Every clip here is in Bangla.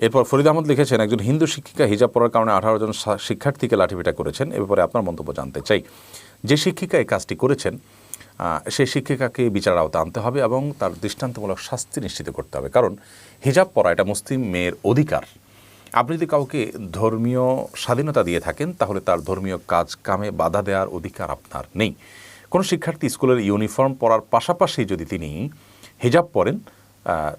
এরপর ফরিদ আহমদ লিখেছেন, একজন হিন্দু শিক্ষিকা হিজাব পরার কারণে 18 জন শিক্ষার্থীকে লাঠিপেটা করেছেন। এ ব্যাপারে আপনার মন্তব্য জানতে চাই। যে শিক্ষিকা এই কাজটি করেছেন সেই শিক্ষিকাকে বিচারের আওতায় আনতে হবে এবং তার দৃষ্টান্তমূলক শাস্তি নিশ্চিত করতে হবে। কারণ হিজাব পরা এটা মুসলিম মেয়ের অধিকার। আপনি যদি কাউকে ধর্মীয় স্বাধীনতা দিয়ে থাকেন তাহলে তার ধর্মীয় কাজ কামে বাধা দেওয়ার অধিকার আপনার নেই। কোনো শিক্ষার্থী স্কুলের ইউনিফর্ম পরার পাশাপাশি যদি তিনি হিজাব পরেন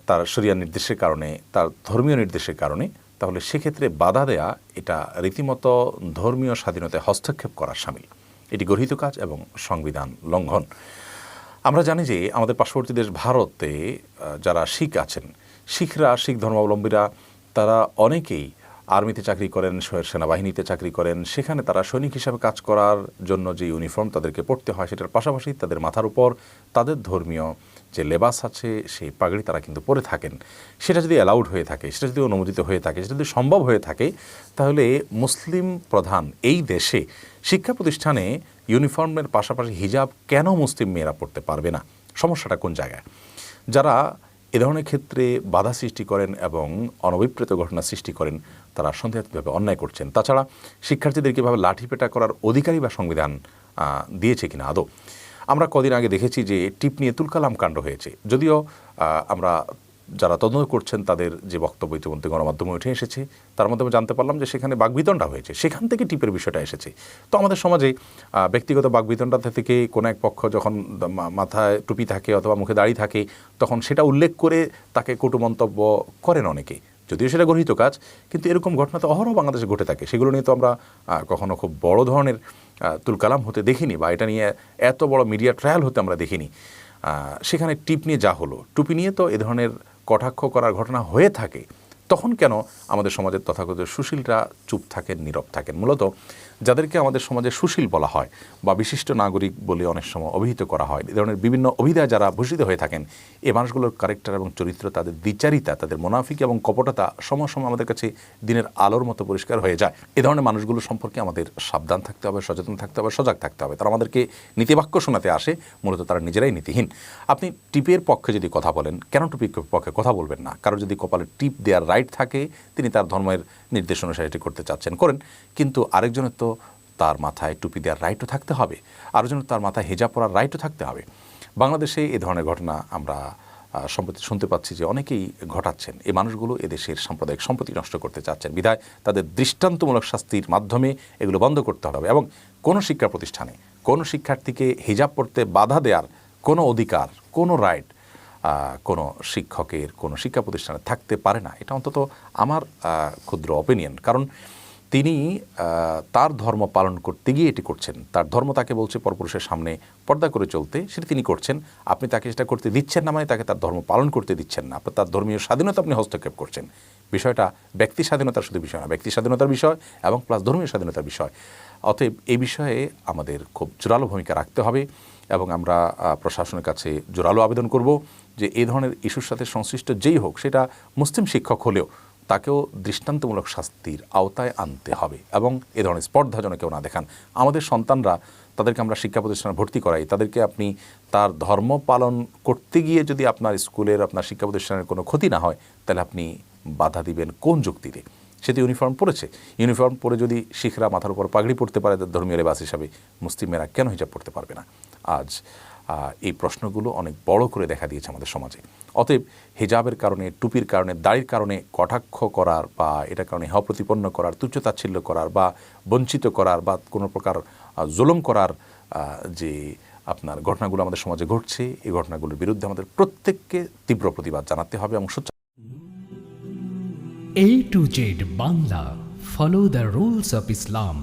তার শরিয়া নির্দেশের কারণে, তার ধর্মীয় নির্দেশের কারণে, তাহলে সেক্ষেত্রে বাধা দেয়া এটা রীতিমতো ধর্মীয় স্বাধীনতায় হস্তক্ষেপ করার শামিল। এটি গর্হিত কাজ এবং সংবিধান লঙ্ঘন। আমরা জানি যে আমাদের পার্শ্ববর্তী দেশ ভারতে যারা শিখ আছেন, শিখরা, শিখ ধর্মাবলম্বীরা, তারা অনেকেই আর্মিতে চাকরি করেন, সেনাবাহিনীতে চাকরি করেন। সেখানে তারা সৈনিক হিসাবে কাজ করার জন্য যে ইউনিফর্ম তাদেরকে পরতে হয়, সেটার পাশাপাশি তাদের মাথার উপর তাদের ধর্মীয় যে লেবাস আছে সেই পাগড়ি তারা কিন্তু পরে থাকেন। সেটা যদি অ্যালাউড হয়ে থাকে, সেটা যদি অনুমোদিত হয়ে থাকে, সেটা যদি সম্ভব হয়ে থাকে, তাহলে মুসলিম প্রধান এই দেশে শিক্ষা প্রতিষ্ঠানে ইউনিফর্মের পাশাপাশি হিজাব কেন মুসলিম মেয়েরা পড়তে পারবে না? সমস্যাটা কোন জায়গায়? যারা এ ধরনের ক্ষেত্রে বাধা সৃষ্টি করেন এবং অনভিপ্রেত ঘটনা সৃষ্টি করেন তারা সন্দেহাতীতভাবে অন্যায় করছেন। তাছাড়া শিক্ষার্থীদেরকে এভাবে লাঠিপেটা করার অধিকারী বা সংবিধান দিয়েছে কিনা আদৌ? আমরা কদিন আগে দেখেছি যে টিপ নিয়ে তুলকালাম কাণ্ড হয়েছে। যদিও আমরা যারা তদন্ত করছেন তাদের যে বক্তব্য ইতিমধ্যে গণমাধ্যমে উঠে এসেছে, তার মাধ্যমে জানতে পারলাম যে সেখানে বাকবিতণ্ডা হয়েছে, সেখান থেকে টিপের বিষয়টা এসেছে। তো আমাদের সমাজে ব্যক্তিগত বাকবিতণ্ডা থেকে কোনো এক পক্ষ যখন মাথায় টুপি থাকে অথবা মুখে দাড়ি থাকে, তখন সেটা উল্লেখ করে তাকে কটু মন্তব্য করেন অনেকে। যদিও সেটা গর্হিত কাজ, কিন্তু এরকম ঘটনা তো অহরহ বাংলাদেশে ঘটে থাকে। সেগুলো নিয়ে তো আমরা কখনো খুব বড় ধরনের তুলকালাম হতে দেখিনি, বা এটা নিয়ে এত বড় মিডিয়া ট্রায়াল হতে আমরা দেখিনি। সেখানে টিপ নিয়ে যা হলো, টুপি নিয়ে তো এ ধরনের কটাক্ষ করার ঘটনা হয়ে থাকে। তখন কেন আমাদের সমাজের তথাকথিত সুশীলরা চুপ থাকেন, নীরব থাকেন? মূলত যাদেরকে আমাদের সমাজে সুশীল বলা হয় বা বিশিষ্ট নাগরিক বলে অনেক সময় অভিহিত করা হয়, এ ধরনের বিভিন্ন অভিধায় যারা ভূষিত হয়ে থাকেন, এই মানুষগুলোর ক্যারেক্টার এবং চরিত্র, তাদের দ্বিচারিতা, তাদের মুনাফিক এবং কপটতা সময় সময় আমাদের কাছে দিনের আলোর মতো পরিষ্কার হয়ে যায়। এ ধরনের মানুষগুলো সম্পর্কে আমাদের সাবধান থাকতে হবে, সচেতন থাকতে হবে, সজাগ থাকতে হবে। তারা আমাদেরকে নীতিবাক্য শোনাতে আসে, মূলত তারা নিজেরাই নীতিহীন। আপনি টিপের পক্ষে যদি কথা বলেন, কেন টিপের পক্ষে কথা বলবেন না? কারো যদি কপালে টিপ দেওয়ার রাইট থাকে, তিনি তার ধর্মের নির্দেশ অনুসারে এটি করতে চাচ্ছেন, করেন। কিন্তু আরেকজনের তো তার মাথায় টুপি দেওয়ার রাইটও থাকতে হবে, আরেকজনের তার মাথায় হিজাব পরার রাইটও থাকতে হবে। বাংলাদেশে এই ধরনের ঘটনা আমরা সম্প্রতি শুনতে পাচ্ছি যে অনেকেই ঘটাচ্ছেন। এই মানুষগুলো এদেশের সাম্প্রদায়িক সম্প্রীতি নষ্ট করতে চাচ্ছেন, বিধায় তাদের দৃষ্টান্তমূলক শাস্তির মাধ্যমে এগুলো বন্ধ করতে হবে। এবং কোনো শিক্ষা প্রতিষ্ঠানে কোনো শিক্ষার্থীকে হিজাব পড়তে বাধা দেওয়ার কোনো অধিকার, কোনো রাইট কোনো শিক্ষকের, কোনো শিক্ষা প্রতিষ্ঠানে থাকতে পারে না। এটা অন্তত আমার ক্ষুদ্র অপিনিয়ন। কারণ তিনি তার ধর্ম পালন করতে গিয়ে এটি করছেন। তার ধর্ম তাকে বলছে পরপুরুষের সামনে পর্দা করে চলতে, সেটা তিনি করছেন। আপনি তাকে সেটা করতে দিচ্ছেন না, মানে তাকে তার ধর্ম পালন করতে দিচ্ছেন না। আপনার তার ধর্মীয় স্বাধীনতা আপনি হস্তক্ষেপ করছেন। বিষয়টা ব্যক্তি স্বাধীনতার শুধু বিষয় না, ব্যক্তি স্বাধীনতার বিষয় এবং প্লাস ধর্মীয় স্বাধীনতার বিষয়। অতএব এই বিষয়ে আমাদের খুব জোরালো ভূমিকা রাখতে হবে এবং আমরা প্রশাসনের কাছে জোরালো আবেদন করব যে এই ধরনের ইস্যুর সাথে সংশ্লিষ্ট যেই হোক, সেটা মুসলিম শিক্ষক হলেও তাকেও দৃষ্টান্তমূলক শাস্তির আওতায় আনতে হবে এবং এ ধরনের স্পর্ধা যেন কেউ না দেখান। আমাদের সন্তানরা, তাদেরকে আমরা শিক্ষা প্রতিষ্ঠানে ভর্তি করাই, তাদেরকে আপনি তার ধর্ম পালন করতে গিয়ে যদি আপনার স্কুলের, আপনার শিক্ষা প্রতিষ্ঠানের কোনো ক্ষতি না হয়, তাহলে আপনি বাধা দিবেন কোন যুক্তিতে? সেটি ইউনিফর্ম পরেছে, ইউনিফর্ম পরে যদি শিখরা মাথার উপর পাগড়ি পরতে পারে তার ধর্মীয় লেবাস হিসাবে, মুসলিমেরা কেন হিজাব পড়তে পারবে না? আজ এই প্রশ্নগুলো অনেক বড় করে দেখা দিয়েছে আমাদের সমাজে। অতএব হিজাবের কারণে, টুপির কারণে, দাড়ির কারণে কটাক্ষ করার বা এটার কারণে হেয় প্রতিপন্ন করার, তুচ্ছতাচ্ছিল্য করার বা বঞ্চিত করার বা কোনো প্রকার জুলুম করার যে আপনার ঘটনাগুলো আমাদের সমাজে ঘটছে, এই ঘটনাগুলোর বিরুদ্ধে আমাদের প্রত্যেককে তীব্র প্রতিবাদ জানাতে হবে এবং A to Z Bangla, follow the rules of Islam.